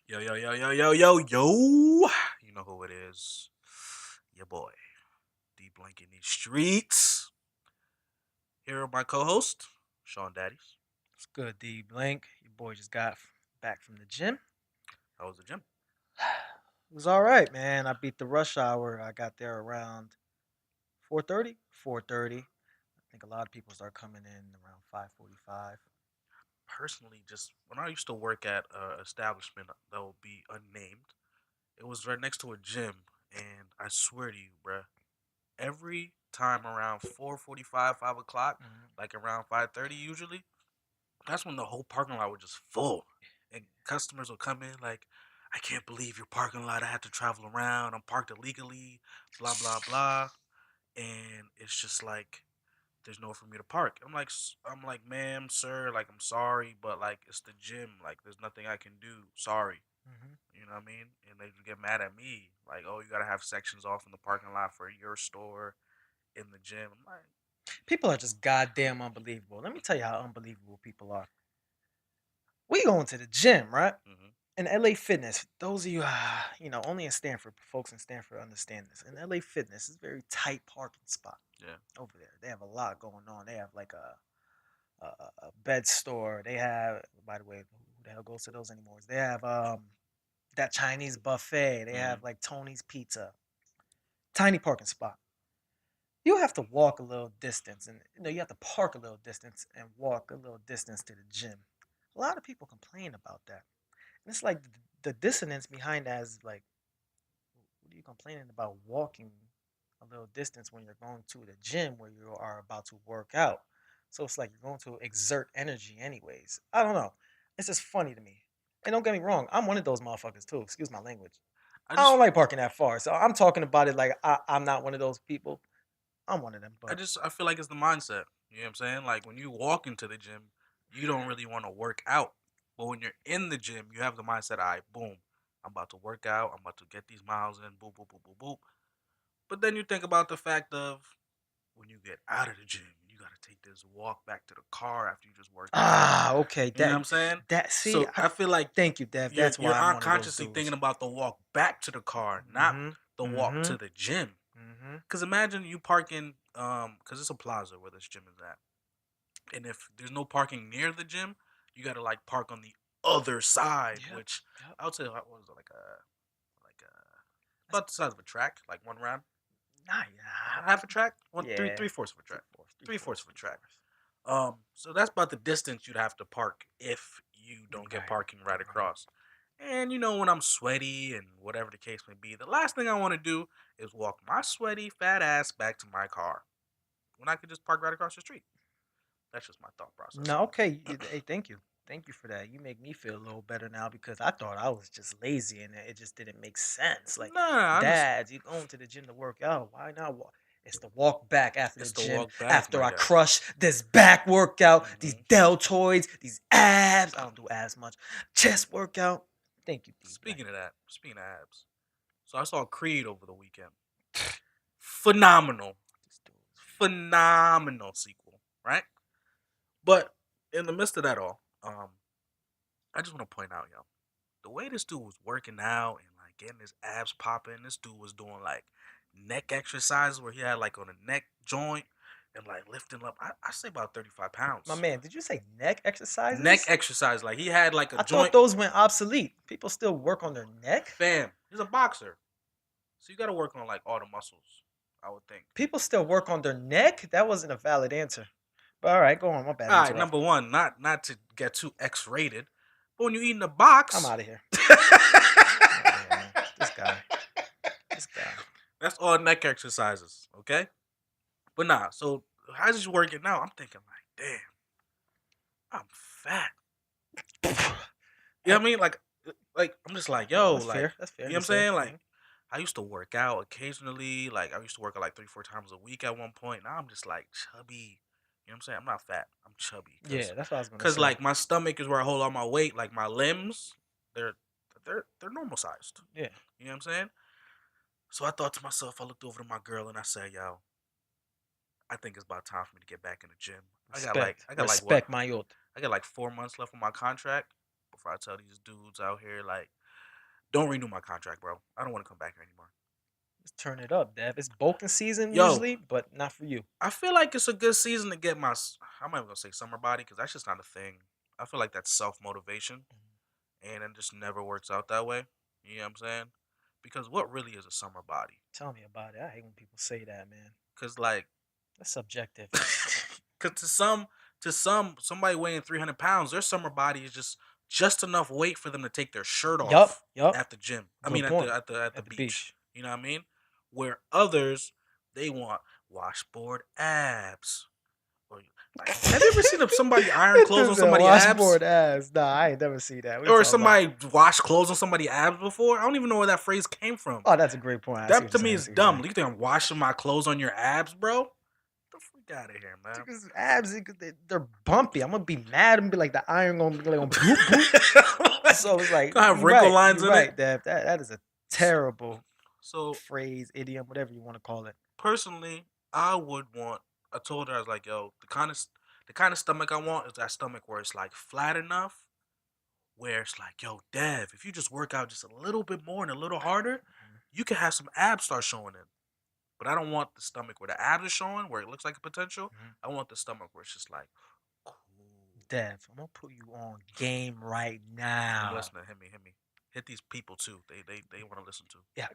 Yo, yo, yo, yo, yo, yo, yo. You know who it is. Your boy. D Blank in these streets. Here are my co-host, Shawn Daddies. It's good, D Blank. Your boy just got back from the gym. How was the gym? It was all right, man. I beat the rush hour. I got there around 4:30. 4:30. I think a lot of people start coming in around 5:45. Personally, just when I used to work at an establishment that will be unnamed, it was right next to a gym, and I swear to you, bruh, every time around 4:45, 5 o'clock, Mhm. like around 5:30 usually, that's when the whole parking lot was just full, and customers would come in like, "I can't believe your parking lot. I had to travel around. I'm parked illegally. Blah blah blah." And it's just like there's nowhere for me to park. I'm like, "Ma'am, sir, like I'm sorry, but like it's the gym. Like there's nothing I can do. Sorry." Mhm. You know what I mean? And they would get mad at me, like, "Oh, you gotta have sections off in the parking lot for your store in the gym." I'm like, People are just goddamn unbelievable. Let me tell you how unbelievable people are. We going to the gym, right? mm-hmm, In LA Fitness, those of you, only in Stanford, folks in Stanford understand this. In LA Fitness, it's a very tight parking spot yeah, over there. They have a lot going on. They have like a bed store. They have, by the way, who the hell goes to those anymore? They have that Chinese buffet. They mm-hmm, have like Tony's Pizza. Tiny parking spot. You have to walk a little distance, and you have to park a little distance and walk a little distance to the gym. A lot of people complain about that, and it's like the dissonance behind that is like, what are you complaining about walking a little distance when you're going to the gym where you are about to work out? So it's like you're going to exert energy anyways. I don't know. It's just funny to me. And don't get me wrong, I'm one of those motherfuckers too. Excuse my language. I I just don't like parking that far. So I'm talking about it like I'm not one of those people. I'm one of them, I but just I feel like it's the mindset. You know what I'm saying? Like when you walk into the gym, you don't really want to work out. But when you're in the gym, you have the mindset, all right, boom, I'm about to work out, I'm about to get these miles in, boop, boop, boop, boop, boop. But then you think about the fact of when you get out of the gym, you gotta take this walk back to the car after you just worked out. okay, You know what I'm saying? see, So I feel like thank you, Dev. you're That's you're why I'm one of those unconsciously dudes. thinking about the walk back to the car, not Mhm. the walk to Mhm. the gym. Mhm. Cause imagine you parking, cause it's a plaza where this gym is at. And if there's no parking near the gym, you gotta like park on the other side, Yep. which Yep. I would say what was it like a That's about the size of a track, like one round, nah, yeah. half a track, one three Yeah. three fourths of a Three track, fourths, three three fourths fourths, of a three track. fourths. So that's about the distance you'd have to park if you don't get Right. parking right Right. across. And when I'm sweaty and whatever the case may be, the last thing I want to do is walk my sweaty fat ass back to my car when I could just park right across the street. That's just my thought process No, on okay. it. Hey, thank you. Thank you for that. You make me feel a little better now because I thought I was just lazy and it just didn't make sense. Like, Nah, I'm just dads, you going to the gym to work out. Why not walk? It's the walk back after the it's the gym, walk back, after my I guy. crush this back workout, these hmm deltoids, these abs. I don't do abs much. Chest workout. Thank you, D Black. Speaking of abs, so I saw Creed over the weekend. Phenomenal, These dudes, phenomenal sequel, right? But in the midst of that all, I just want to point out, the way this dude was working out and like getting his abs popping. This dude was doing like neck exercises where he had like on a neck joint and like lifting up. I say about 35 my pounds. man, did you say neck Neck exercises? exercise, like he had like a I thought joint. those went obsolete. People still work on their neck. Fam, he's a boxer, so you got to work on like all the muscles. I would think. People still work on their neck. That wasn't a valid answer. But all right, go on. My bad. All I right, interrupted. number one, not to get too X rated, but when you eat in a I'm box, out of here. I'm out of here, man. This guy. This guy. that's all neck exercises, okay? But nah, so how's this working now? I'm thinking like, damn, I'm fat. You know I, what I mean? Like I'm just like, yo, that's like, fair. That's you fair know what to I'm say. saying? Like, I used to work out occasionally. Like, I used to work out like 3, 4 times a week at one point. Now I'm just like chubby. You know what I'm saying? I'm not fat. I'm chubby, Yeah, that's what I was gonna cause say. like my stomach is where I hold all my weight. Like my limbs, they're they're normal sized. Yeah. You know what I'm saying? So I thought to myself, I looked over to my girl and I said, yo, I think it's about time for me to get back in the gym. Respect. I got like what? Respect, my yacht. I got like 4 months left on my contract before I tell these dudes out here like, Don't renew my contract, bro. I don't want to come back here anymore. Just turn it up, Dev. It's bulking season Yo, usually, but not for you. I feel like it's a good season to get my. I'm not even gonna say summer body because that's just not a thing. I feel like that's self motivation, and it just never works out that way. You know what I'm saying? Because what really is a summer body? Tell me about it. I hate when people say that, man. Because like, That's subjective. because somebody weighing 300 pounds, their summer body is just enough weight for them to take their shirt Yup, off yup. at the gym. I mean, Good at the point. at the at the At the beach. beach. You know what I mean? Where others they want washboard abs. Or, like, have you ever seen somebody iron It clothes on is a somebody abs? washboard ass. Nah, I ain't never seen that. What you Or talking about? somebody wash clothes on somebody abs before? I don't even know where that phrase came from. Oh, that's a great point. I see That what to you're me saying. I is see what you're dumb. saying. You think I'm washing my clothes on your abs, bro? Get the freak out of here, man. Because abs, they're bumpy. I'm gonna be mad and be like the iron gonna be like bloop bloop. Like, So it's like gonna have you're wrinkle right. lines You're in it. right, Dev. That is a terrible So phrase, idiom, whatever you want to call it. personally, I would want. I told her I was like, yo, the kind of stomach I want is that stomach where it's like flat enough, where it's like, yo, Dev, if you just work out just a little bit more and a little harder, you can have some abs start showing in. But I don't want the stomach where the abs are showing, where it looks like a potential. Mhm. I want the stomach where it's just like, cool. Dev, I'm gonna put you on game right I'm now. listening. Hit me. Hit these people too. They want to listen to. Yeah,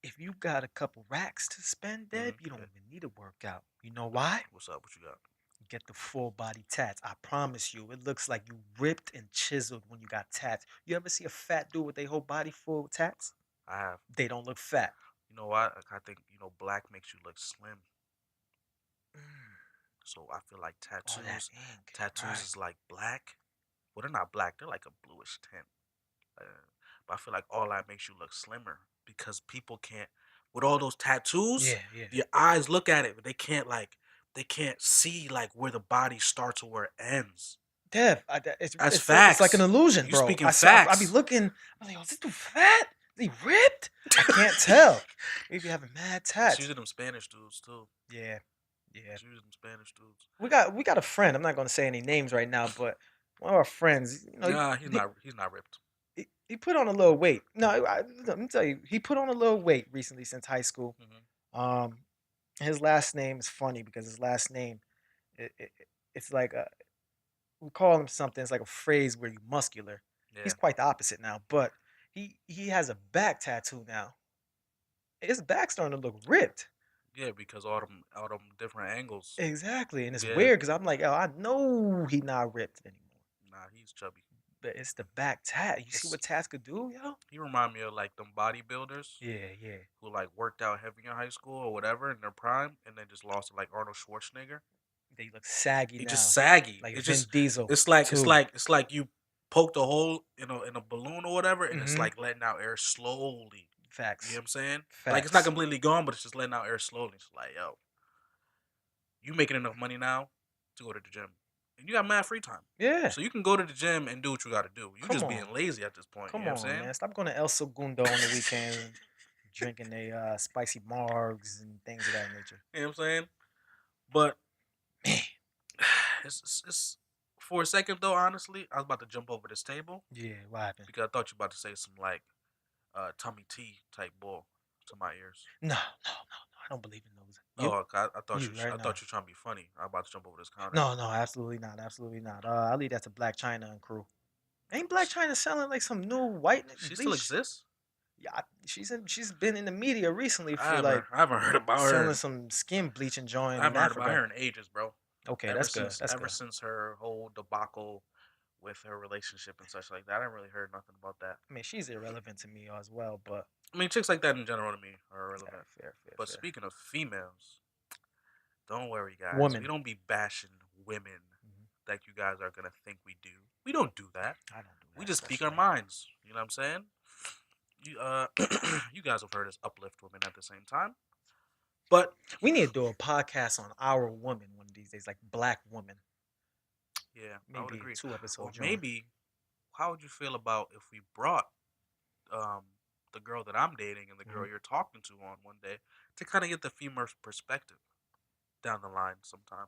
if you got a couple racks to spend, Dev, you don't Yeah. even need to work out. You know why? What's up? What you got? Get the full body tats. I promise you, it looks like you ripped and chiseled when you got tats. You ever see a fat dude with their whole body full of tats? I have. They don't look fat. You know what? I think black makes you look slim. Mm. So I feel like Oh, that tattoos, ink. tattoos Right. is like black. Well, they're not black. They're like a bluish tint. Uh, but I feel like all that makes you look slimmer because people can't, with all those tattoos, Yeah, yeah. your eyes look at it, but they can't see like where the body starts or where it ends. Dev, That's it's like an facts. illusion, You bro. speaking I be facts. looking. I'm like, oh, is this dude fat? Is he ripped? I can't tell. Maybe having mad It's tats. usually them Spanish dudes too. Yeah, yeah. It's usually them Spanish dudes. We got a friend. I'm not going to say any names right now, but one of our friends, Nah, he's not ripped. he put on a little weight. No, let me tell you, he put on a little weight recently since high school. Hmm. Um, his last name is funny because his last name, it's like we call him something. It's like a phrase where you muscular. He's Yeah, quite the opposite now, but he has a back tattoo now. His back's starting to look ripped. yeah, because all them different angles. Exactly, and it's Yeah, weird because I'm like, oh, I know he not ripped anymore. nah, he's chubby. But it's the back tat. You see It's what tats could do, yo? he remind me of like them bodybuilders Yeah, yeah. who like worked out heavy in high school or whatever in their prime, and then just lost to like Arnold Schwarzenegger. They look saggy He just now, saggy. like It's Vin just Diesel it's like it's too. like it's like you poked a hole in a balloon or whatever, and it's Mm-hmm. like letting out air slowly. You know Facts, what I'm saying? Like it's not facts. completely gone, but it's just letting out air slowly. It's like, yo, you making enough money now to go to the gym, and you got mad free time, Yeah, so you can go to the gym and do what you got to do. You come just on, being lazy at this point. You come know what I'm on, saying? man. Stop going to El Segundo on the weekends, drinking a spicy margs and things of that nature. You know what I'm saying? But Man, it's for a second though. Honestly, I was about to jump over this table yeah, what happened? because I thought you were about to say some like tummy tea type bull to my ears. No, no, no, no. I don't believe in those. You, Oh, okay. I thought you right I thought now. you were trying to be funny. I'm about to jump over this counter. No, no, absolutely not, absolutely not. I leave that to Black China and crew. Ain't Black China selling like some new white She still bleach? exists. Yeah, she's been in the media recently I for haven't like I haven't heard about selling her. some skin bleaching joint I in haven't heard about Africa. her in ages, bro. Okay, Ever that's good. since That's ever good. since her whole debacle with her relationship and such like that, I haven't really heard nothing about that. I mean, she's irrelevant to me as well, but I mean, chicks like that in general to me are yeah, irrelevant. fair, fair, But fair. speaking of females, don't worry, guys. We Woman, don't be bashing women mhm. like you guys are gonna think we do. We don't do that. I don't do We that just speak our personally. minds. You know what I'm saying? You you guys have heard us uplift women at the same time. But We need to do a podcast on our woman one of these days, like black women. yeah, I would Maybe a agree. two Or episode joint. maybe, how would you feel about if we brought um the girl that I'm dating and the Mhm. girl you're talking to on one day to kind of get the female perspective down the line sometime?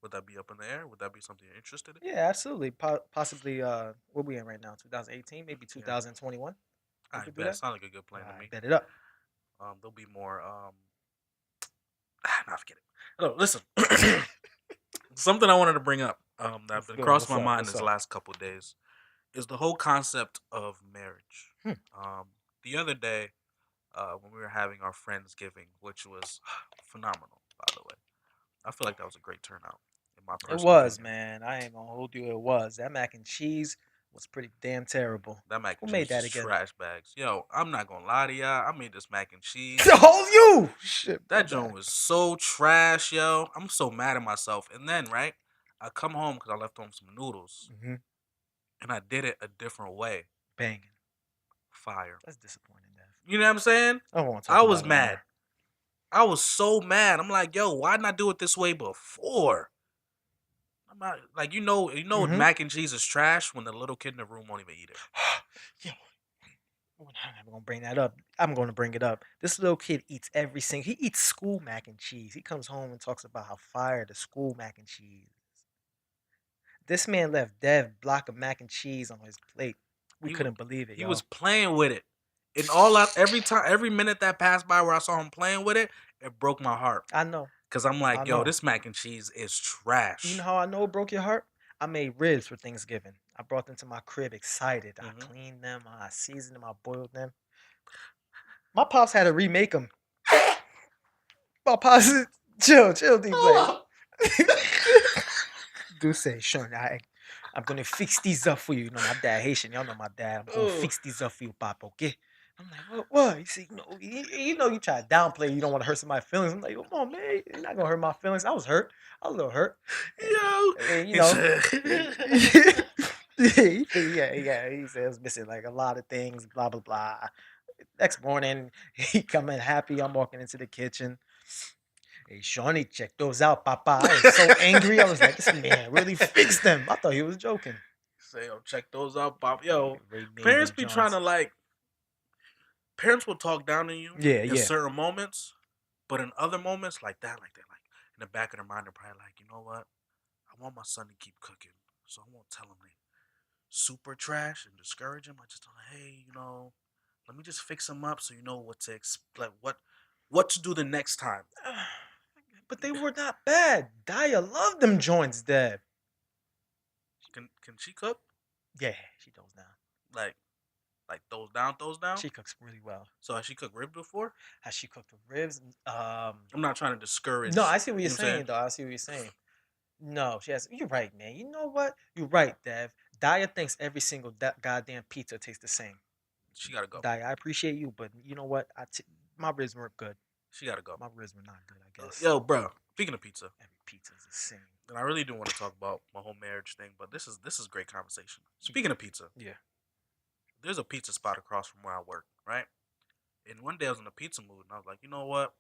Would that be up in the air? Would that be something you're interested in? Yeah, absolutely. Possibly, what we in right now? 2018, maybe Yeah. 2021. We I could do bet. that. Sounds like a good All plan to right, me. bet it up. There'll be more. Nah, forget it. No, listen. Something I wanted to bring up. That's What's been good? crossed What's my up? mind What's this up? last couple of days is the whole concept of marriage. Hmm. The other day, when we were having our Friendsgiving, which was phenomenal, by the way. I feel like that was a great turnout, in my It personal was, opinion. man. I ain't gonna hold you. It was. That mac and cheese was pretty damn terrible. That mac Who and made cheese that is again? trash bags. Yo, I'm not gonna lie to y'all. I made this mac and cheese. Oh, you! Shit, my That bad. joint was so trash, yo. I'm so mad at myself. And then, right, I come home because I left home some noodles, Mm-hmm. and I did it a different way. Banging. Fire. That's disappointing, Dev. You know what I'm saying? I don't want to I talk was about it no mad. more. I was so mad. I'm like, yo, why not do it this way before? I'm not like Mm-hmm. mac and cheese is trash when the little kid in the room won't even eat it. Yo, I'm gonna bring that up. I'm gonna bring it up. This little kid eats every single. He eats school mac and cheese. He comes home and talks about how fire the school mac and cheese is. This man left Dev block of mac and cheese on his plate. We He was couldn't believe it, he was yo. playing with it. And every minute that passed by where I saw him playing with it, it broke my heart. I know. Cause I'm I like, yo, know. this mac and cheese is You know trash. how I know it broke your heart? I made ribs for Thanksgiving. I brought them to my crib excited. I Hmm. cleaned them, I seasoned them, I boiled them. My pops had to remake them. My pops, chill, D play. Do say, Shawn, I'm gonna fix these up for you. You know, my dad Haitian. Y'all know my dad. I'm gonna Oh, fix these up for you, Pop. Okay. I'm like, what? You see, you try to downplay. You don't want to hurt somebody's feelings. I'm like, come on, man. You're not gonna hurt my feelings. I was hurt. I was a little hurt. yo, And, he said, yeah. He said it was missing like a lot of things. Blah blah blah. Next morning, he coming happy. I'm walking into the kitchen. Hey, Shawnee, check those out, Papa. I was so angry. I was like, this man really fixed them. I thought he was joking. say, yo, check those out, Bob. Yo, Remade parents them be trying to Johns. like, parents will talk down to you Yeah, in yeah. certain moments, but in other moments like like in the back of their mind, they're probably like, you know what? I want my son to keep cooking, so I won't tell him they super trash and discourage him. I just tell him, hey, let me just fix him up so you know what to expect, what to do the next time. But they were not bad. Daya loved them joints, Dad. Can she cook? Yeah, she does now. Like those down, those down. She cooks really well. So has she cooked ribs before? Has she cooked the ribs? I'm not trying to No, discourage. I see what you're You know what I'm saying? saying, though. I see what you're saying. No, she has. You're right, man. You know what? You're right, Dev. Daya thinks every single goddamn pizza tastes the same. She gotta go. Daya, I appreciate you, but you know what? My ribs weren't good. She gotta go. My ribs were not good, I guess. Yo, bro. Speaking of pizza, Every pizza is the same. and I really do want to talk about my whole marriage thing, but this is great conversation. Speaking of pizza, Yeah. there's a pizza spot across from where I work, right? And one day I was in a pizza mood, and I was like, you know what?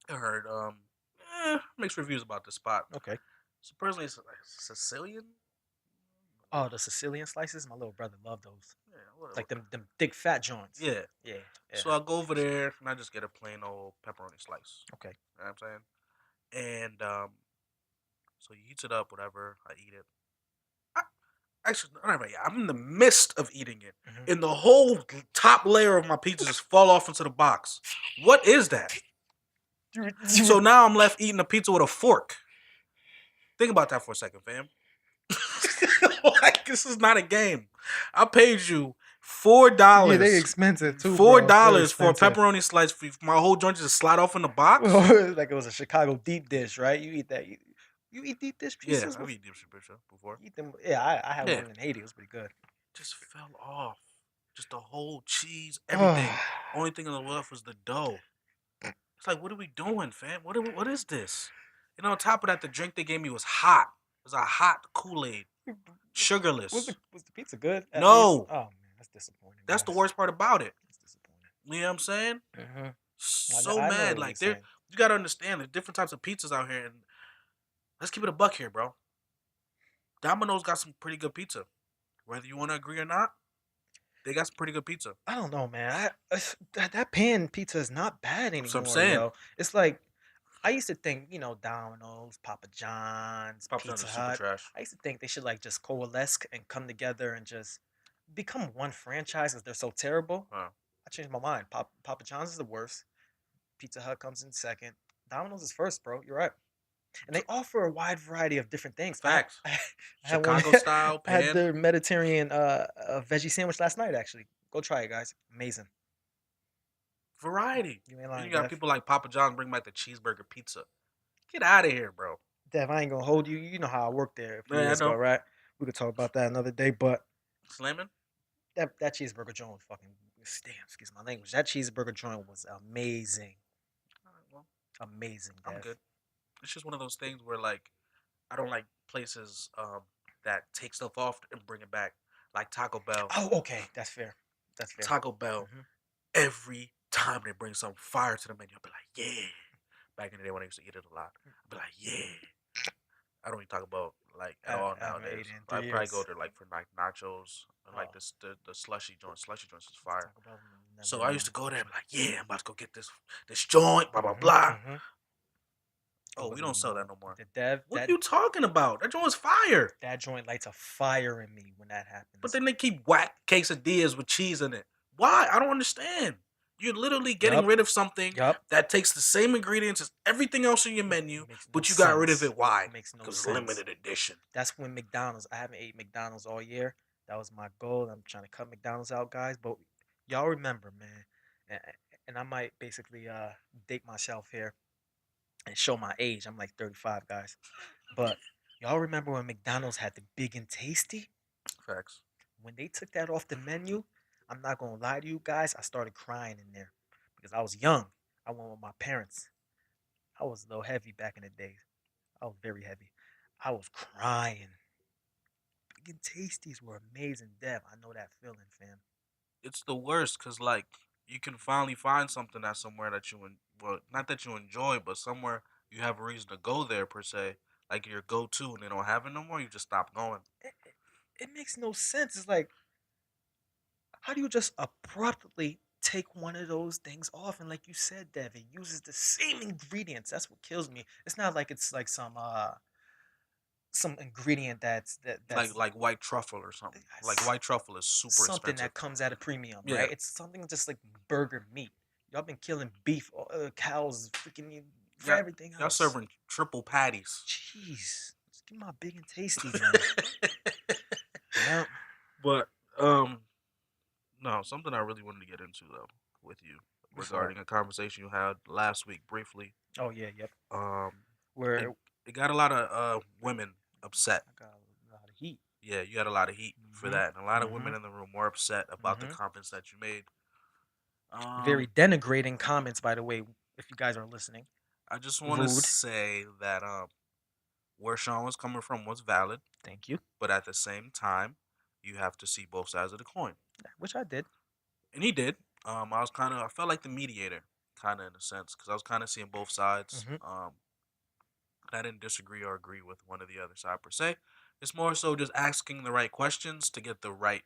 I heard mixed reviews about this spot. Okay. Supposedly it's like Sicilian. Oh, the Sicilian slices. My little brother loved those. Yeah, whatever. Like them thick fat joints. Yeah. Yeah. Yeah. So I go over there and I just get a plain old pepperoni slice. Okay. You know what I'm saying? And so he heats it up, whatever. I eat it. I, actually, not even yet. I'm in the midst of eating it, Mhm. and the whole top layer of my pizza just fall off into the box. What is that? So now I'm left eating a pizza with a fork. Think about that for a second, fam. Like this is not a game. I paid you $4. Yeah, they expensive too, Four bro. They're dollars for a expensive. pepperoni slice for my whole joint just slide off in the box. Like it was a Chicago deep dish, right? You eat that. You eat deep dish Yeah, pizzas I've eaten deep pizza before. You eat them. Yeah, I had Yeah, one in Haiti. It was pretty good. just fell off. Just the whole cheese, everything. Oh, Only thing on the left was the dough. It's like, what are we doing, fam? What is this? And on top of that, the drink they gave me was hot. It was a hot Kool-Aid, sugarless. was the pizza good? At least. No, Oh man, that's disappointing. that's the Guys. worst part about it. That's disappointing. You know what I'm saying? So I know mad. what you're Like saying. you gotta understand there's different types of pizzas out here, and let's keep it a buck here, bro. Domino's got some pretty good pizza. Whether you want to agree or not, they got some pretty good pizza. I don't know, man. That pan pizza is not bad That's what I'm anymore, saying. yo. It's like I used to think, Domino's, Papa John's, Papa John's Pizza is super Hut. trash. I used to think they should like just coalesce and come together and just become one franchise because they're so terrible, Huh. I changed my mind. Papa John's is the worst. Pizza Hut comes in second. Domino's is first, bro. You're right. And they offer a wide variety of different things. Facts. I had one. Chicago style I had pan the Mediterranean veggie sandwich last night. Actually, go try it, guys. Amazing. variety. You ain't And you lying, got Dev. people like Papa John's bring back the cheeseburger pizza. Get out of here, bro. Dev, I ain't gonna hold you. You know how I worked there a few Man, I years ago, know. right? We could talk about that another day. But Slamming. that cheeseburger joint was fucking damn. Excuse my language. That cheeseburger joint was amazing. All right, well, Amazing, I'm Dev. good. It's just one of those things where like I don't like places that take stuff off and bring it back. Like Taco Bell. Oh, okay. That's fair. That's fair. Taco Bell. Hmm. Every time they bring some fire to the menu, I'll be like, yeah. Back in the day when I used to eat it a lot, I'd be like, yeah. I don't eat Taco Bell like at all I haven't ate nowadays. it in I three probably go years. there like for like nachos and like Oh, this the slushy joints. Slushy joints is fire. Taco Bell So never. I used to go there and be like, yeah, I'm about to go get this joint, blah blah Hmm. blah. Hmm. It Oh, we wasn't don't sell that anymore. no more. The Dev What are you talking about? That joint was fire. that joint lights a fire in me when that But happens. then they keep whack quesadillas with cheese in it. Why? I don't understand. You're literally getting Yup. rid of something Yup. that takes the same ingredients as everything else in your menu, Makes no but you got rid of sense. it. Why? Makes no Because it's sense. limited edition. That's when McDonald's. I haven't ate McDonald's all year. That was my goal. I'm trying to cut McDonald's out, guys. But y'all remember, man, and I might basically date myself here and show my age. I'm like 35, guys. But y'all remember when McDonald's had the big and tasty? Facts. When they took that off the menu, I'm not gonna lie to you guys, I started crying in there because I was young. I went with my parents. I was a little heavy back in the day. I was very heavy. I was crying. Big and tasties were amazing, Dev. I know that feeling, fam. It's the worst because like you can finally find something at somewhere that well, not that you enjoy, but somewhere you have a reason to go there per se, like your go-to, and they don't have it no more. You just stop going. It makes no sense. It's like, how do you just abruptly take one of those things off? And like you said, Dev, it uses the same ingredients. That's what kills me. It's not like it's like some ingredient that's Like white truffle or something. Like s- white truffle is super something expensive. that comes at a premium, Yeah, right? It's something just like burger meat. Y'all been killing beef, cows, freaking for yeah. everything Y'all else. serving triple patties. Jeez, just give me my big and tasties, man. Yeah. But no, something I really wanted to get into though with you What's up? regarding a conversation you had last week briefly. Oh yeah, yep. Um, it Where it got a lot of women upset. I got a lot of heat. Yeah, you had a lot of heat for Mhm. that, and a lot of women Mhm. in the room were upset about the Mhm. comments that you made. Very denigrating comments, by the way. If you guys are listening, I just want to rude. say that where Sean was coming from was valid, Thank you. but at the same time, you have to see both sides of the coin, Which I did. and he did. I felt like the mediator, kind of in a sense, because I was kind of seeing both sides. Mhm. I didn't disagree or agree with one or the other side per se. It's more so just asking the right questions to get the right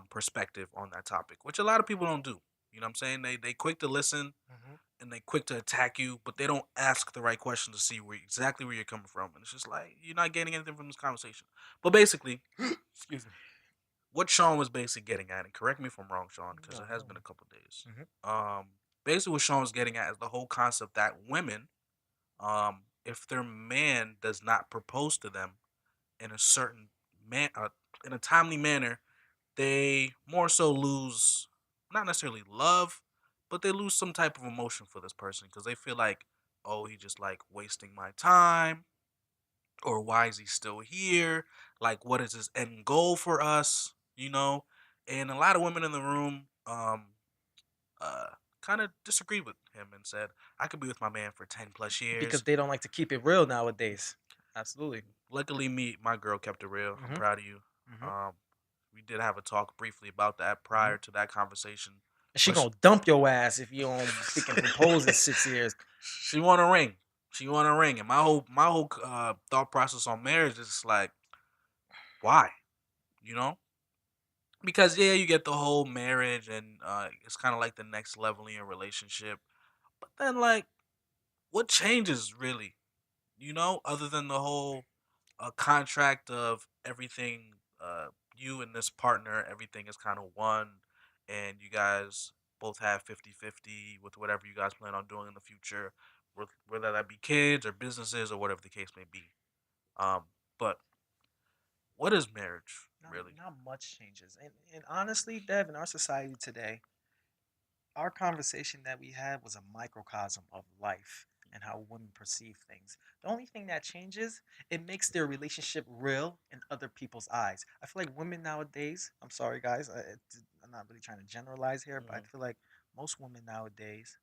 perspective on that topic, which a lot of people don't do. You know what I'm saying? They quick to listen Mhm. and they quick to attack you, but they don't ask the right questions to see exactly where you're coming from. And it's just like you're not getting anything from this conversation. But basically, Excuse me. what Sean was basically getting at, and correct me if I'm wrong, Sean, because No, it has no. been a couple of days. Mhm. Basically, what Sean was getting at is the whole concept that women, if their man does not propose to them in a certain in a timely manner, they more so lose not necessarily love, but they lose some type of emotion for this person because they feel like, oh, he just like wasting my time, or why is he still here? Like, what is his end goal for us? You know, and a lot of women in the room, uh, kind of disagreed with him and said, I could be with my man for 10 plus years. Because they don't like to keep it real nowadays. Absolutely. Luckily, my girl kept it real. I'm Mhm. proud of you. Mhm. Um, we did have a talk briefly about that Mhm. prior to that conversation, She but gonna dump your ass if you don't freaking propose in 6 years. she want a ring. She want a ring, and my whole thought process on marriage is like, why? You know, because yeah, you get the whole marriage, and it's kind of like the next level in your relationship. But then, like, what changes really? You know, other than the whole contract of everything you and this partner, everything is kind of one, and you guys both have 50-50 with whatever you guys plan on doing in the future, whether that be kids or businesses or whatever the case may be. Um, but what is marriage Not really? not much changes. And honestly, Dev, in our society today, our conversation that we had was a microcosm of life and how women perceive things. The only thing that changes, it makes their relationship real in other people's eyes. I feel like women nowadays, I'm sorry guys, I'm not really trying to generalize here, but I Mm-hmm. feel like most women nowadays,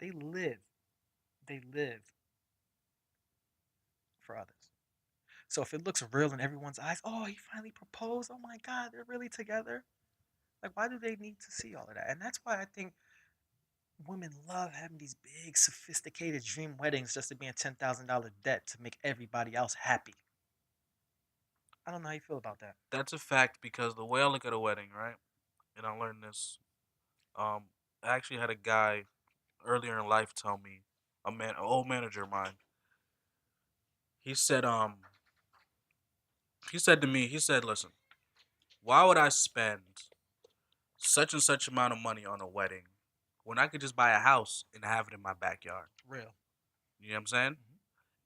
they live, they live for others. So if it looks real in everyone's eyes, oh, he finally proposed. Oh my God, they're really together. Like, why do they need to see all of that? And that's why I think women love having these big, sophisticated dream weddings just to be in $10,000 debt to make everybody else happy. I don't know how you feel about that. That's a fact because the way I look at a wedding, right? And I learned this. Um, I actually had a guy earlier in life tell me, an old manager of mine. He said, he said to me, he said, listen, why would I spend such and such amount of money on a wedding when I could just buy a house and have it in my backyard? Real. You know what I'm saying? Hmm.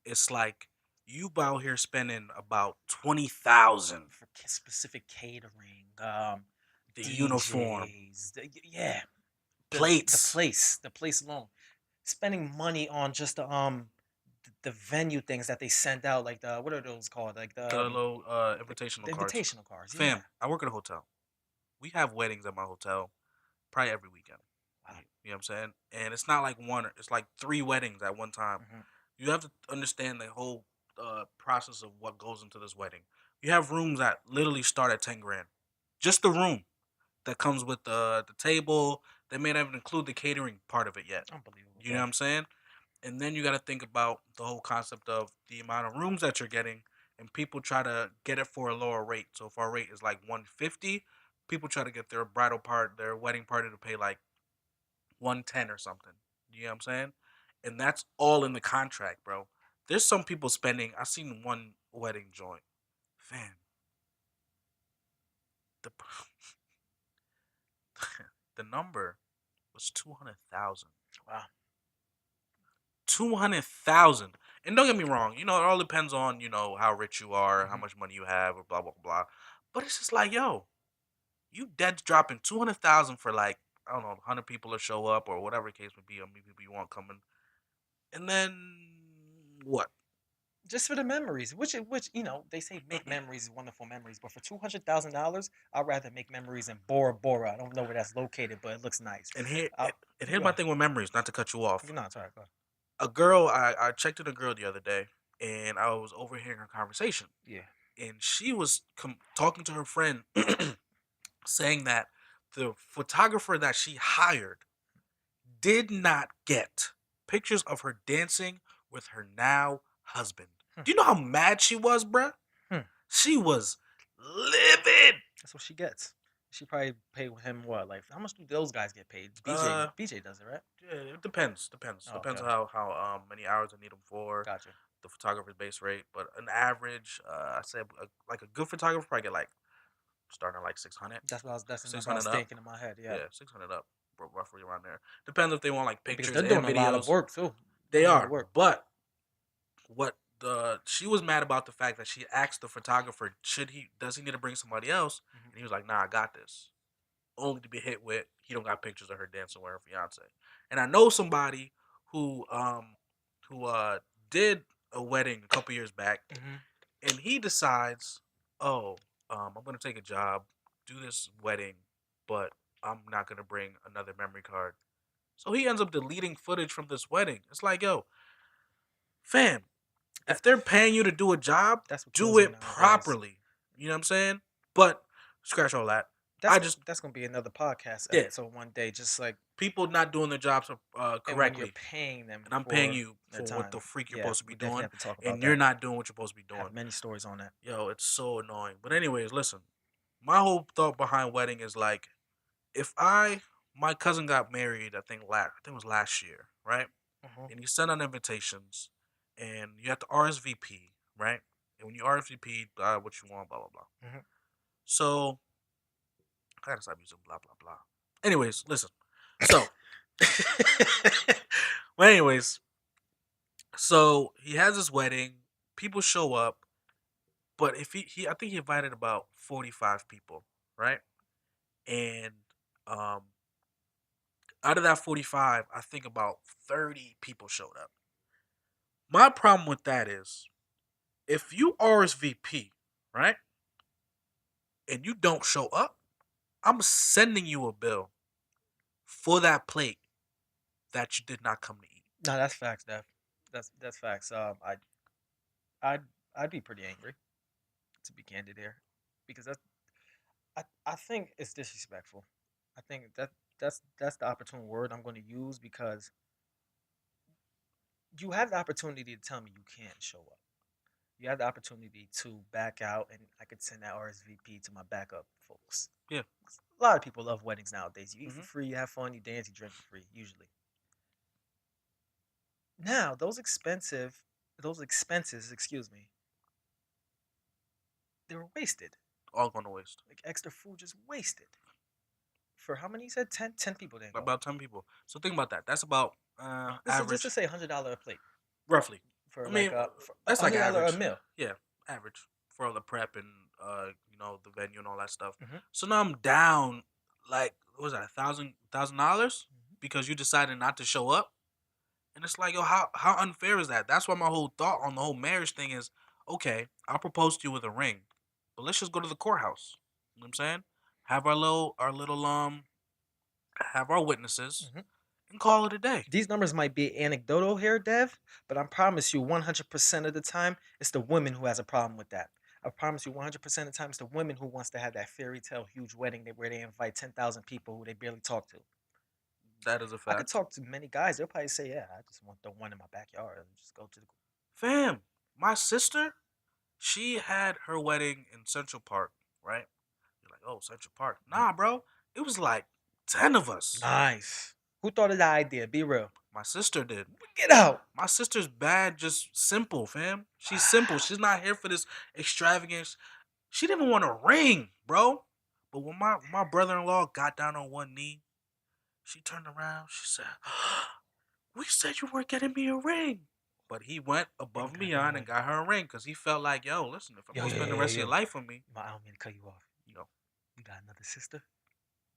It's like you out here spending about 20,000, For specific catering, the uniform, DJs, yeah, plates, the place alone, spending money on just the venue things that they send out, like the what are those called, like the little invitational the cards. invitational cards. Yeah. Fam, I work at a hotel. We have weddings at my hotel probably every weekend. Wow. You know what I'm saying? And it's not like one, it's like three weddings at one time. Hmm. You have to understand the whole process of what goes into this wedding. You have rooms that literally start at 10 grand. Just the room that comes with the table. They may not even include the catering part of it yet. Unbelievable, You know what Dev. I'm saying? And then you got to think about the whole concept of the amount of rooms that you're getting, and people try to get it for a lower rate. So if our rate is like 150, people try to get their bridal part, their wedding party to pay like 110 or something. You know what I'm saying? And that's all in the contract, bro. There's some people spending. I seen one wedding joint, fam. The the number was 200,000. Wow. 200,000. And don't get me wrong, it all depends on, how rich you are, how Hmm. much money you have, or blah blah blah. But it's just like, yo, you dead dropping 200,000 for like, I don't know, 100 people to show up or whatever the case may be, how many people you want coming. And then what? Just for the memories, which they say make memories, wonderful memories, but for $200,000, I'd rather make memories in Bora Bora. I don't know where that's located, but it looks nice. And here Uh, and you here's go my ahead. thing with memories, not to cut you off. No, sorry, go ahead. A girl, I checked in a girl the other day, and I was overhearing her conversation, Yeah. and she was talking to her friend, saying that the photographer that she hired did not get pictures of her dancing with her now husband. Hmm. Do you know how mad she was, bruh? Hmm. She was livid. That's what she gets. She probably paid him what? Like, how much do those guys get paid? Uh, BJ does it, right? yeah, it depends. Oh, Depends okay. on how many hours I need them for. Gotcha. The photographer's base rate, but an average, I say like a good photographer probably get like starting at like 600, That's the six number I hundred was up. thinking in my head. Yeah. Yeah, 600 up, roughly around there. Depends if they want like Because pictures they're and doing a lot of videos. work too. They Doing a lot of are, work. but what the she was mad about the fact that she asked the photographer, does he need to bring somebody else? Hmm. And he was like, nah, I got this. Only to be hit with he don't got pictures of her dancing with her fiance. And I know somebody who who did a wedding a couple years back, Hmm. and he decides, oh, I'm gonna take a job, do this wedding, but I'm not gonna bring another memory card. So he ends up deleting footage from this wedding. It's like, yo, fam, That if they're paying you to do a job, that's what do kills me it nowadays. properly. You know what I'm saying? But scratch all that. That's I go- just that's gonna be another podcast did. episode one day. Just like, People not doing their jobs and when you're correctly, paying them and I'm paying for you their for what time, the freak you're yeah, supposed to be we definitely doing, have to talk about and you're that. not doing what you're supposed to be I have doing. many stories on that. Yo, it's so annoying. But anyways, listen, my whole thought behind wedding is like, if my cousin got married, I think it was last year, right? Hmm. And you send out invitations, and you have to RSVP, right? And when you RSVP, what you want, blah blah blah. Hmm. So I gotta stop using blah blah blah. Anyways, listen. So, well, anyways, so he has his wedding. People show up, but if he I think he invited about 45 people, right? And um, out of that 45, I think about 30 people showed up. My problem with that is if you RSVP, right, and you don't show up, I'm sending you a bill for that plate that you did not come to eat. No, that's facts, Dev. That's facts. I'd I'd be pretty angry to be candid here, because I think it's disrespectful. I think that's the opportune word I'm going to use, because you have the opportunity to tell me you can't show up. You have the opportunity to back out, and I could send that RSVP to my backup folks. Yeah. A lot of people love weddings nowadays. You eat for Mhm. free, you have fun, you dance, you drink for free, usually. Now, those expenses, excuse me, they were wasted. All going to waste. Like, extra food just wasted. For how many you said? 10? 10 people didn't go. About 10 people. So think about that. That's about Just to average, say $100 a plate roughly. for I mean, like a that's like $100 a average. meal. Yeah, average for all the prep and the venue and all that stuff. Hmm. So now I'm down like what was that, $1,000 Hmm. because you decided not to show up. And it's like, yo, how unfair is that? That's why my whole thought on the whole marriage thing is, okay, I'll propose to you with a ring, but let's just go to the courthouse. You know what I'm saying? Have our little have our witnesses Hmm. and call it a day. These numbers might be anecdotal here, Dev, but I promise you 100% of the time, it's the women who has a problem with that. I promise you 100% of the time, it's the women who wants to have that fairy tale huge wedding where they invite 10,000 people who they barely talk to. That is a I could fact. talk to many guys. They'll probably say, "Yeah, I just want the one in my backyard. Just go to the." Fam, my sister, she had her wedding in Central Park, right? You're like, oh, Central Park. Mhm. Nah, bro. It was like 10 of us. Nice. Who thought of that idea? Be real. My sister did. Get out. My sister's bad, just simple, fam. She's simple. She's not here for this extravagance. She didn't even want a ring, bro. But when my brother-in-law got down on one knee, she turned around. She said, "We said you weren't getting me a ring." But he went above And and got that beyond and ring. got her a ring because he felt like, yo, listen, if I'm Yo, gonna yo, spend the yo, yo, rest of your yo. life with me, I don't mean to cut you off. you know, You got another sister?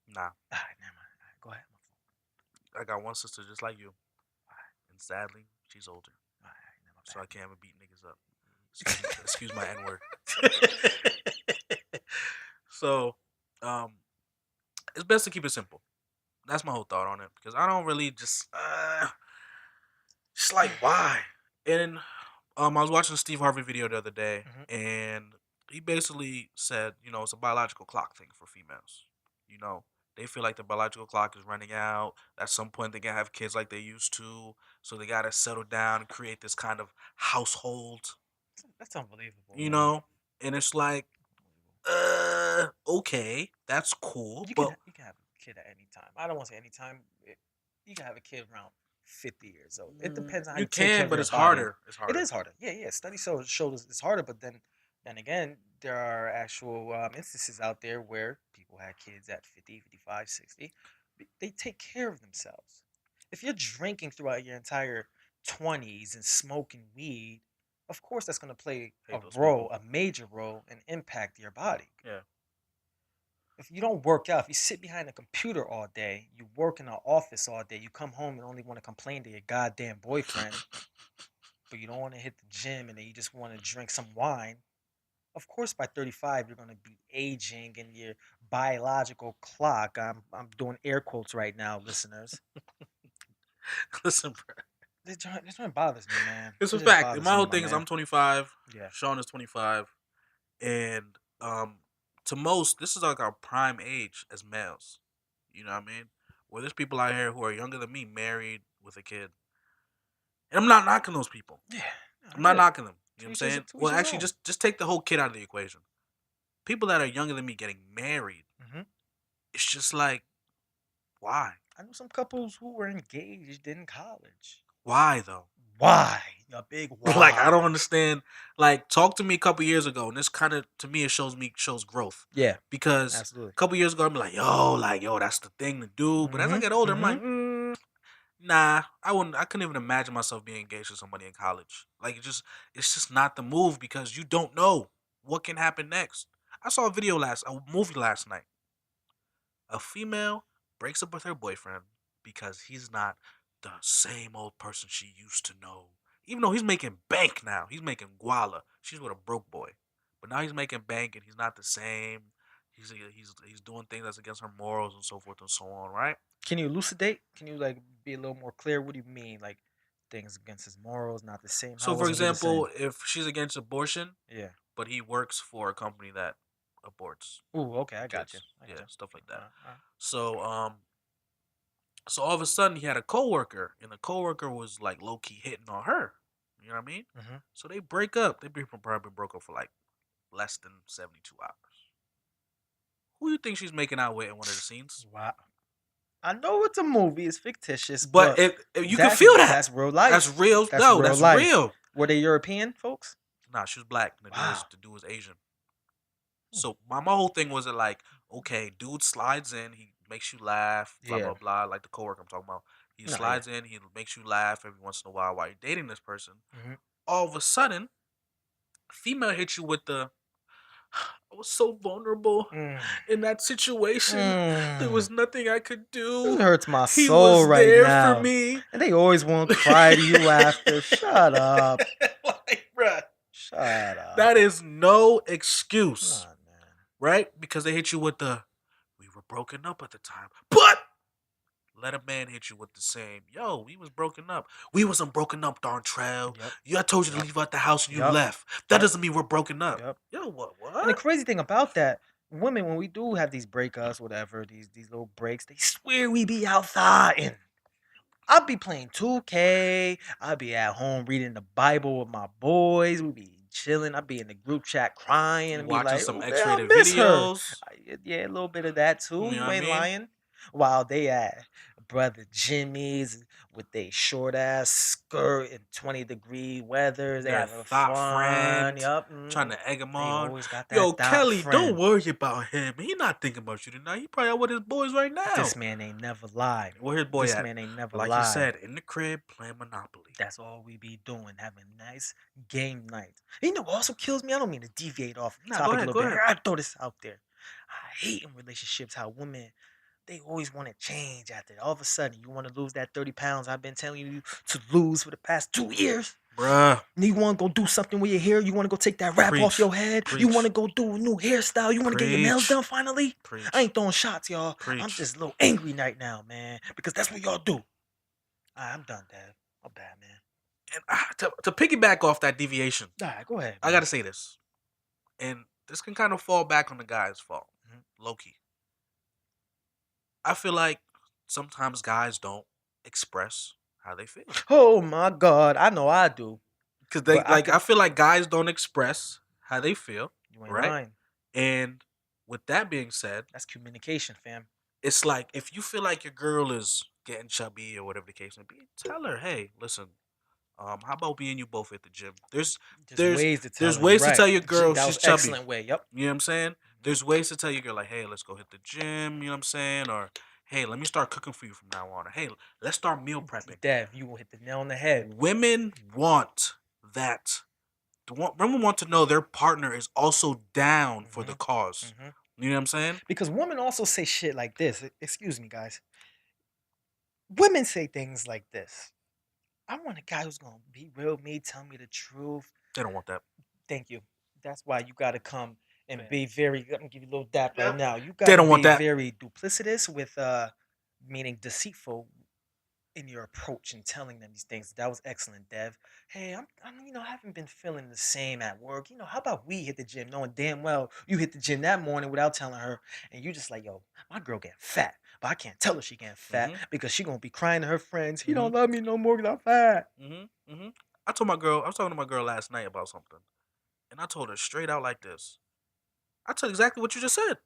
nah. All right, never mind. All right, go ahead. My fault. I got one sister just like you, All right, and sadly, she's older, all right, never so I bad. can't even beat niggas up. Excuse my N word. So, um, it's best to keep it simple. That's my whole thought on it because I don't really just like why. And I was watching a Steve Harvey video the other day, Mhm. and he basically said, it's a biological clock thing for females. You know, they feel like the biological clock is running out. At some point, they can't have kids like they used to, so they gotta settle down and create this kind of household. That's unbelievable, You man. know, and it's like, Unbelievable. okay, that's cool, You can but you can have a kid at any time. I don't want to say any time. You can have a kid around 50 years old. It depends on how you you take care can, of but your it's body. harder. It's It harder. is harder. Yeah, yeah. Studies show us it's harder, but then again, there are actual instances out there where people had kids at 50, 55, 60. They take care of themselves. If you're drinking throughout your entire 20s and smoking weed, of course that's going to play a Hate those role, people. a major role, and impact your body. Yeah. If you don't work out, if you sit behind a computer all day, you work in an office all day, you come home and only want to complain to your goddamn boyfriend, but you don't want to hit the gym and then you just want to drink some wine, of course by 35 you're going to be aging and your biological clock, I'm doing air quotes right now, listeners. Listen, bro. This one bothers me, man. It's It a just fact. And bothers my me, whole my thing is man. I'm 25. Yeah. Shawn is 25, and to most, this is like our prime age as males. You know what I mean? Where there's people out here who are younger than me, married with a kid, and I'm not knocking those people. Yeah. I'm not Yeah. knocking them. You know what I'm saying? To each Well, his actually, own. just take the whole kid out of the equation. People that are younger than me getting married, Hmm. it's just like, why? I know some couples who were engaged in college. Why though? why? A big Like I why. don't understand. Like talk to me a couple years ago, and this kind of to me it shows growth Yeah, because absolutely. a couple years ago I'm like yo, that's the thing to do. But as I Mm-hmm. get older, I'm Mm-hmm. like, nah, I wouldn't. I couldn't even imagine myself being engaged to somebody in college. Like it's just not the move because you don't know what can happen next. I saw a movie last night. A female breaks up with her boyfriend because he's not the same old person she used to know. Even though he's making bank now, he's making guala. She's with a broke boy, but now he's making bank and he's not the same. He's doing things that's against her morals and so forth and so on. Right. Can you elucidate? Can you like be a little more clear? What do you mean? Like things against his morals, not the same. So, How for wasn't he the same? example, if she's against abortion, Yeah. but he works for a company that aborts Ooh, okay, I got you. kids, I got yeah, you. stuff like All that. right, all right. So, so all of a sudden he had a coworker, and the coworker was like low key hitting on her. You know what I mean? Mm-hmm. So they break up. Probably broke up for like less than 72 hours. Who you think she's making out with in one of the scenes? Wow. I know it's a movie, it's fictitious, But but if you can feel that. that's real That's life. real. That's No, real that's life. real. Were they European folks? Nah, she was black. Wow. The dude was Asian. Hmm. So my whole thing was that like, okay, dude slides in, he makes you laugh, blah Yeah. blah blah, like the coworker I'm talking about. He No, yeah. slides in, he makes you laugh every once in a while you're dating this person. Mm-hmm. All of a sudden, female hits you with the I was so vulnerable Mm. in that situation. There Mm. was nothing I could This do. hurts my He soul was right there for now. me. And they always want to cry to you after. Shut up. Like, bruh, Shut up. that is no excuse, Nah, man. right? Because they hit you with the we were broken up at the time. But let a man hit you with the same, yo, we was broken up. We wasn't broken up, Darntrell. Yep. I told you to Yep. leave out the house and you Yep. left. That Yep. doesn't mean we're broken up. Yep. Yo, what? And the What? crazy thing about that, women, when we do have these breakups, whatever, these little breaks, they swear we be outside. I'll be playing 2K. I'll be at home reading the Bible with my boys. We be chilling. I'll be in the group chat crying You and be watching like, some oh, man, I X-rated miss her. videos. Yeah, a little bit of that You too. know what You I ain't mean? lying. While they at brother Jimmy's with their short ass skirt in 20-degree weather. They Their having thought fun. friend Yup. trying to egg him They on. always got Yo, that dot Kelly, don't friend. worry about him. He not thinking about you tonight. He probably out with his boys right now. This man ain't never lied. Where his boy This at? man ain't never Like you lied. said, in the crib playing Monopoly. That's all we be doing, having nice game nights. You know what also kills me? I don't mean to deviate off the Nah, go topic a ahead, little go bit. ahead. I throw this out there. I hate in relationships how women they always want to change after all of a sudden you want to lose that 30 pounds I've been telling you to lose for the past 2 years. Bruh. And you want to go do something with your hair. You want to go take that wrap off Preach. your head. You want Preach. to go do a new hairstyle. You want to get your nails Preach. done finally. I Preach. ain't throwing shots, y'all. I'm Preach. just a little angry right now, man, because that's what y'all do. All right, I'm done, Dad. I'm bad, man. And to piggyback off that deviation, All right, go ahead, I man. gotta say this. And this can kind of fall back on the guy's fault. Low key. I feel like sometimes guys don't express how they feel. Oh my God, I know I do, Cause they but I like could. I feel like guys don't express how they feel, You ain't right? lying. And with that being said, That's communication, fam. it's like if you feel like your girl is getting chubby or whatever the case may be, tell her, hey, listen, how about me and you both at the gym? There's There's ways to tell there's her. You're ways to right. tell your girl That she's was chubby. excellent way. Yep. You know what I'm saying? There's ways to tell your girl like, hey, let's go hit the gym. You know what I'm saying? Or hey, let me start cooking for you from now on. Or hey, let's start meal prepping. Dev, you will hit the nail on the head. Women want that. Women want to know their partner is also down for the cause. Mm-hmm. You know what I'm saying? Because women also say shit like this. Excuse me, guys. Women say things like this. I want a guy who's gonna be real with me, tell me the truth. They don't want that. Thank you. That's why you gotta come and Man. be very. Let me give you a little dap right Yep. now. You They gotta don't want be that. very duplicitous with meaning deceitful in your approach and telling them these things. That was excellent, Dev. Hey, I haven't been feeling the same at work. How about we hit the gym, knowing damn well you hit the gym that morning without telling her, and you just like, yo, my girl getting fat, but I can't tell her she getting fat because she gonna be crying to her friends. He don't love me no more because I'm fat. I was talking to my girl last night about something, and I told her straight out like this. I told exactly what you just said.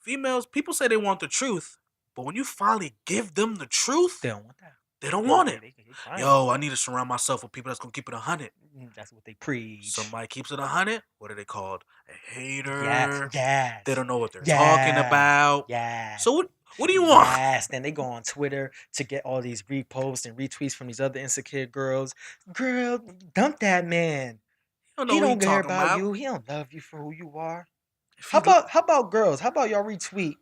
Females, people say they want the truth, but when you finally give them the truth, They don't want that. They don't want it. They crying Yo, over I it. need to surround myself with people that's gonna keep it 100. That's what they preach. Somebody keeps it 100. What are they called? A Yes, hater. They yes, don't know what they're talking yeah, about. yes, So what do you want? yes. Then they go on Twitter to get all these reposts and retweets from these other insecure girls. Girl, dump that man. You don't know He what he don't care talking about about. you. He don't love you for who you are. If he How about girls? How about y'all retweet?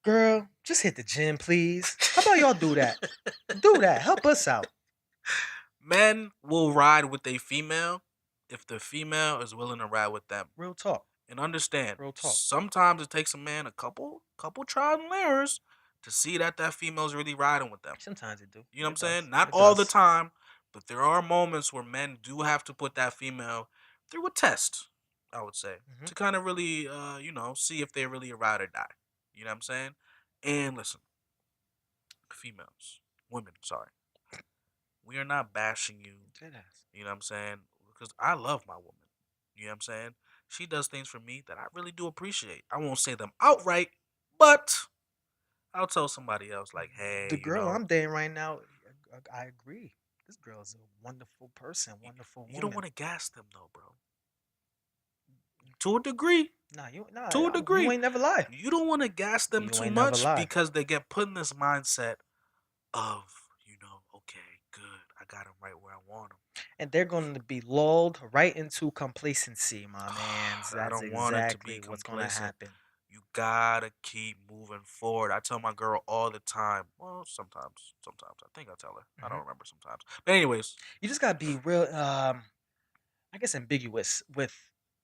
Girl, just hit the gym, please. How about y'all do that? Do that. Help us out. men will ride with a female if the female is willing to ride with them. Real talk. And understand, Real talk. sometimes it takes a man a couple trial and errors to see that that female's really riding with them. Sometimes it do. You know what I'm It saying? does. Not It all the does. time, but there are moments where men do have to put that female through a test, I would say, Hmm. to kind of really, see if they're really a ride or die. You know what I'm saying? And listen, females, women, sorry, we are not bashing you. Dead ass. You know what I'm saying? Because I love my woman. You know what I'm saying? She does things for me that I really do appreciate. I won't say them outright, but I'll tell somebody else, like, The hey, girl I'm dating right now, I agree. This girl is a wonderful person, wonderful you don't woman. want to gas them, though, bro. To a degree. To a You degree. ain't never lie. You don't want to gas them You too ain't never much lie. because they get put in this mindset of, okay, good. I got him right where I want him. And they're going to be lulled right into complacency, my mans. I That's don't want it to be exactly what's going to complacent. happen. You gotta keep moving forward. I tell my girl all the time. Well, sometimes. I think I tell her. I Hmm. don't remember sometimes. But anyways, You just got to be real, I guess, ambiguous with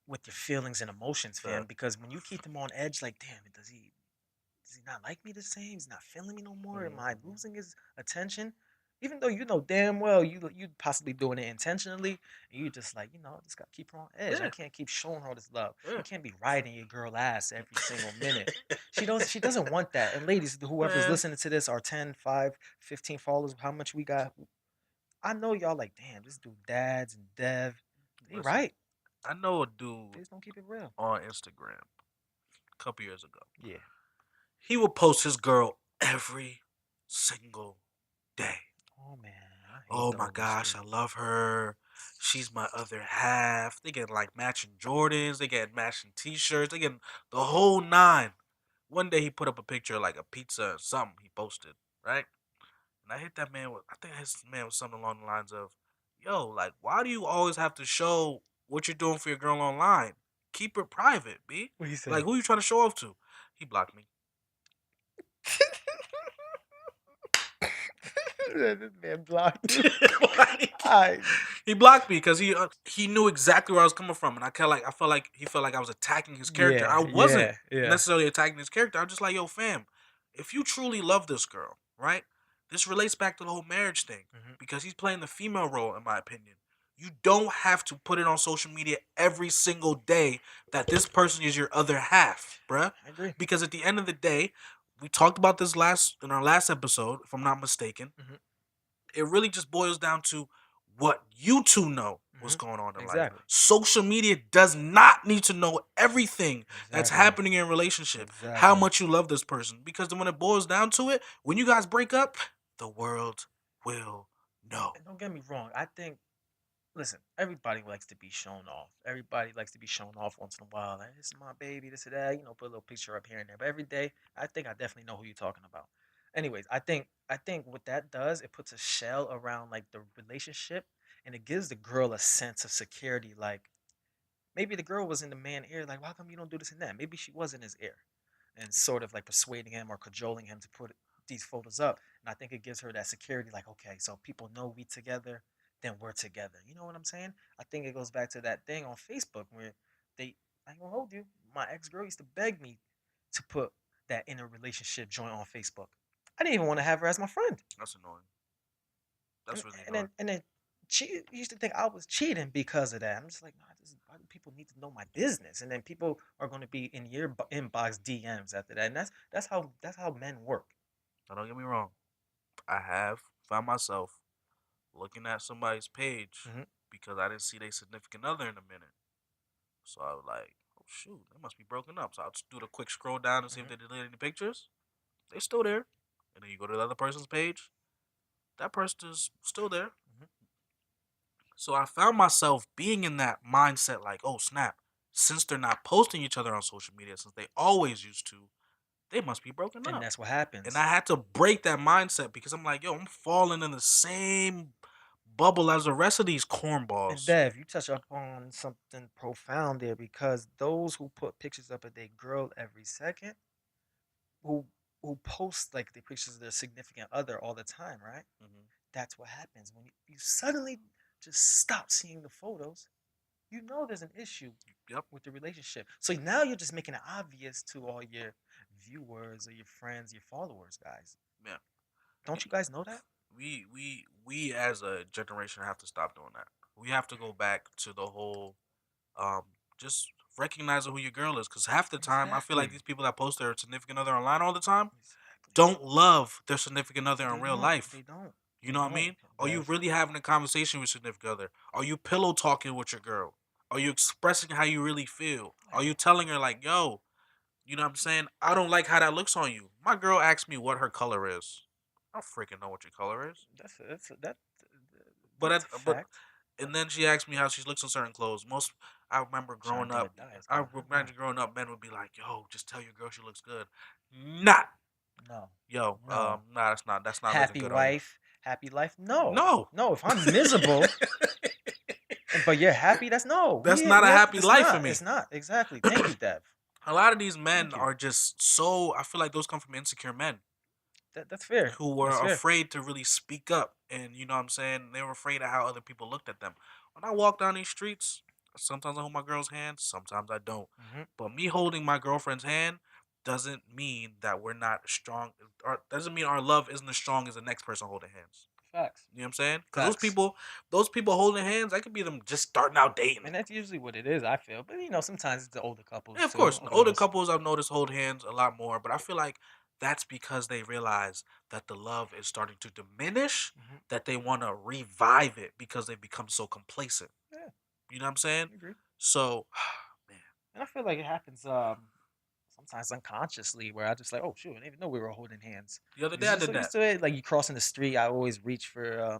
your feelings and emotions, uh, fam. Because when you keep them on edge, like, damn, does he not like me the same? He's not feeling me no more. Am I mhm. losing his attention? Even though you know damn well you possibly doing it intentionally, and you just like just gotta keep her on edge. I Yeah, can't keep showing her this love. yeah. You can't be riding your girl ass every single minute. She doesn't want that. And ladies, whoever's Man, listening to this, our 10, 5, 15 followers, how much we got? I know y'all like, damn, this dude dads and Dev. They listen. right. I know a dude They just don't keep it real. on Instagram a couple years ago. Yeah. He would post his girl every single day. Oh man, I hate Oh my those gosh, I dudes. love her. She's my other half. They get like matching Jordans, they get matching t-shirts, they get the whole nine. One day he put up a picture of like a pizza or something he posted, right? And I hit that man with I think his man was something along the lines of, yo, like why do you always have to show what you're doing for your girl online? Keep it private, B. What he Like say? who you trying to show off to? He blocked me. This man blocked you. Like, I he blocked me because he knew exactly where I was coming from, and I felt like he felt like I was attacking his character. Yeah, I wasn't yeah, yeah. necessarily attacking his character. I'm just like, yo, fam, if you truly love this girl, right? This relates back to the whole marriage thing Hmm. because he's playing the female role, in my opinion. You don't have to put it on social media every single day that this person is your other half, bruh. I agree. Because at the end of the day, we talked about this last in our last episode, if I'm not mistaken. Hmm. It really just boils down to what you two know what's Hmm. going on in life. Exactly. Social media does not need to know everything that's Exactly. happening in a relationship, how Exactly. much you love this person. Because when it boils down to it, when you guys break up, the world will know. And don't get me wrong. I think, listen, everybody likes to be shown off. Everybody likes to be shown off once in a while. Like, this is my baby, this or that. Put a little picture up here and there. But every day, I think I definitely know who you're talking about. Anyways, I think what that does, it puts a shell around like the relationship, and it gives the girl a sense of security. Like, maybe the girl was in the man ear, like, why come you don't do this and that? Maybe she was in his ear and sort of like persuading him or cajoling him to put these photos up. And I think it gives her that security, like, okay, so people know we together, then we're together. You know what I'm saying? I think it goes back to that thing on Facebook where I ain't gonna hold you, my ex girl used to beg me to put that inner relationship joint on Facebook. I didn't even want to have her as my friend. That's annoying. and That's really and annoying. then and then she used to think I was cheating because of that. I'm just like, nah, why do people need to know my business? And then people are going to be in your inbox DMs after that, and that's how men work. Now, don't get me wrong. I have found myself looking at somebody's page Hmm. because I didn't see their significant other in a minute. So I was like, oh shoot, they must be broken up. So I'll just do the quick scroll down and see if Hmm. they deleted any pictures. They still there. and then you go to the other person's page, that person is still there. Mhm. So I found myself being in that mindset, like, oh snap, since they're not posting each other on social media, since they always used to, they must be broken And up. that's what And happens. I had to break that mindset because I'm like, yo, I'm falling in the same bubble as the rest of these And cornballs. Dev, you touch up on something profound there because those who put pictures up of their girl every second, who who post like the pictures of their significant other all the time, right? Hmm. That's what happens when you suddenly just stop seeing the photos. You know there's an issue Yep. with the relationship. So now you're just making it obvious to all your viewers or your friends, your followers, guys. Yeah. Don't you guys know that? We as a generation have to stop doing that. We have to go back to the whole um just recognizing who your girl is, because half the time I feel like Exactly. these people that post their significant other online all the time Exactly. don't love their significant other in They real don't. life. They don't. You They know what I don't, mean? Are you Dev. really having a conversation with your significant other? Are you pillow talking with your girl? Are you expressing how you really feel? Are you telling her like, yo, you know what I'm saying? I don't like how that looks on you. My girl asked me what her color is. I don't freaking know what your color is. That's a But fact. and then she asked me how she looks in certain clothes. I remember Trying growing to think up. of diets I going, huh? imagine growing up, men would be like, "Yo, just tell your girl she looks good." Not, No. yo, No. nah, that's not looking Happy good on you. wife, happy life. No. No, No, if I'm miserable but you're happy, that's no. that's We not a we have happy it's life for not. me. It's not. Exactly. Thank you, Dev. A lot of these men Thank you. are just so. I feel like those come from insecure men That's fair. who That's were fair. afraid to really speak up, and you know what I'm saying, they were afraid of how other people looked at them. When I walk down these streets, sometimes I hold my girl's hand, sometimes I don't. Hmm. But me holding my girlfriend's hand doesn't mean that we're not strong, or doesn't mean our love isn't as strong as the next person holding hands. Facts. You know what I'm saying? Because Facts. those people holding hands, that could be them just starting out dating. And that's usually what it is, I feel. But sometimes it's the older Yeah, couples of too. course. Over Older those. couples I've noticed hold hands a lot more, but I feel like that's because they realize that the love is starting to diminish, Hmm. that they want to revive it because they've become so complacent. Yeah, You know what I'm saying? I agree. So, man, And I feel like it happens sometimes unconsciously where I just like, oh shoot, I didn't even know we were holding hands. the other day Because I you're did so that used to it, like you crossing the street, I always reach for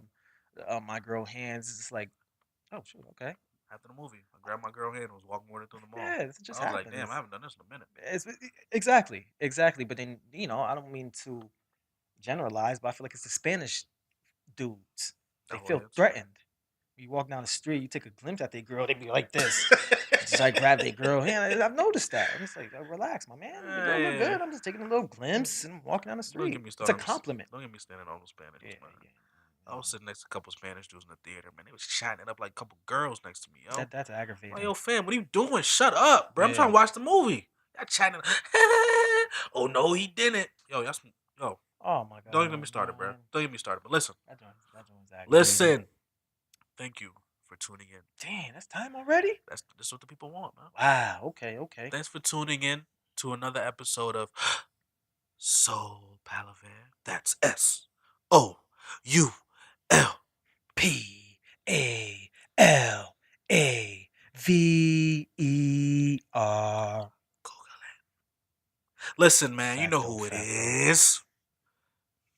my girl hands. It's just like, oh shoot, okay. after the movie. I grabbed my girl hand and was walking with her through the mall. Yeah, it just I was like, damn, I happens. haven't done this in a minute. Exactly, exactly. But then I don't mean to generalize, but I feel like it's the Spanish dudes. That They whole feel hands. threatened. You walk down the street, you take a glimpse at their girl, they be like this. Just like grab their girl hand. I've noticed that. I'm just like, relax, my man. Your girl look Yeah. good. I'm just taking a little glimpse and I'm walking down the Don't street. get me It's a started. compliment. Don't get me standing on those Spanish Yeah, dudes, man. yeah. I was sitting next to a couple Spanish dudes in the theater, man. They was shining up like a couple girls next to me, yo. That's I'm like, aggravating. yo, fam, what are you doing? Shut up, bro. I'm trying Yeah. to watch the movie. Y'all chatting. Oh no, he didn't. Yo. Oh my Don't get me god, started, bro. man. Don't get me started. But listen, That joint's aggravating. listen. Thank you for tuning in. Dang, that's time already? That's what the people want, man. Wow. Okay, okay. Thanks for tuning in to another episode of Soul Palaver. That's SOUL. Palaver. Listen, man, you Fat know talk, who it fat talk. is.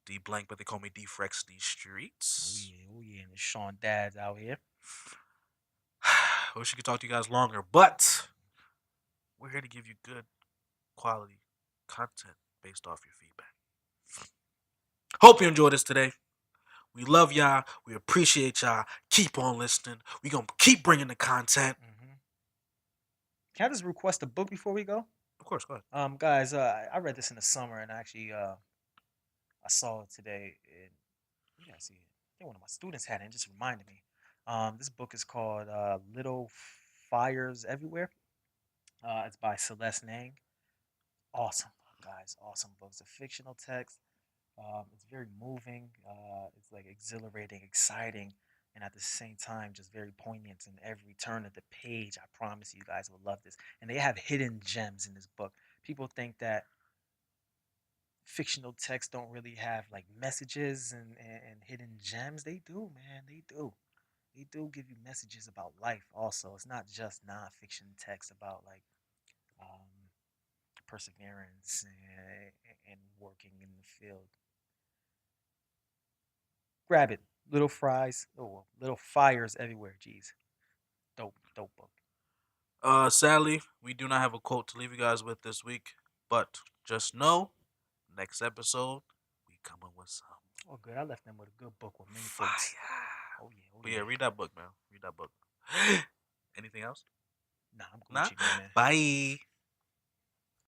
D blank, but they call me D Frex these Oh streets. yeah, oh yeah. And the Sean dads out here. I wish I could talk to you guys longer, but we're here to give you good quality content based off your feedback. Hope you enjoyed this today. We love y'all. We appreciate y'all. Keep on listening. We gonna keep bringing the content. Hmm. Can I just request a book before we go? Of course, go ahead. Guys, I read this in the summer and actually I saw it today. And where did I see it? I think one of my students had it and just reminded me. This book is called Little Fires Everywhere. It's by Celeste Nang. Awesome book, guys. Awesome book. It's a fictional text. It's very moving. It's like exhilarating, exciting, and at the same time, just very poignant in every turn of the page. I promise you guys will love this. And they have hidden gems in this book. People think that fictional texts don't really have like messages and hidden gems. They do, man. They do. They do give you messages about life. Also, it's not just nonfiction text about like um, perseverance and working in the field. Grab it. Little fries. Oh, little fires everywhere. Jeez. Dope, dope book. Sadly, we do not have a quote to leave you guys with this week, but just know, next episode, we coming with some Oh, good. I left them with a good book with many quotes. fire. Oh, yeah. Oh, But yeah, yeah. read that book, man. Read that book. Anything else? Nah, I'm Nah? Gucci, good man. Bye.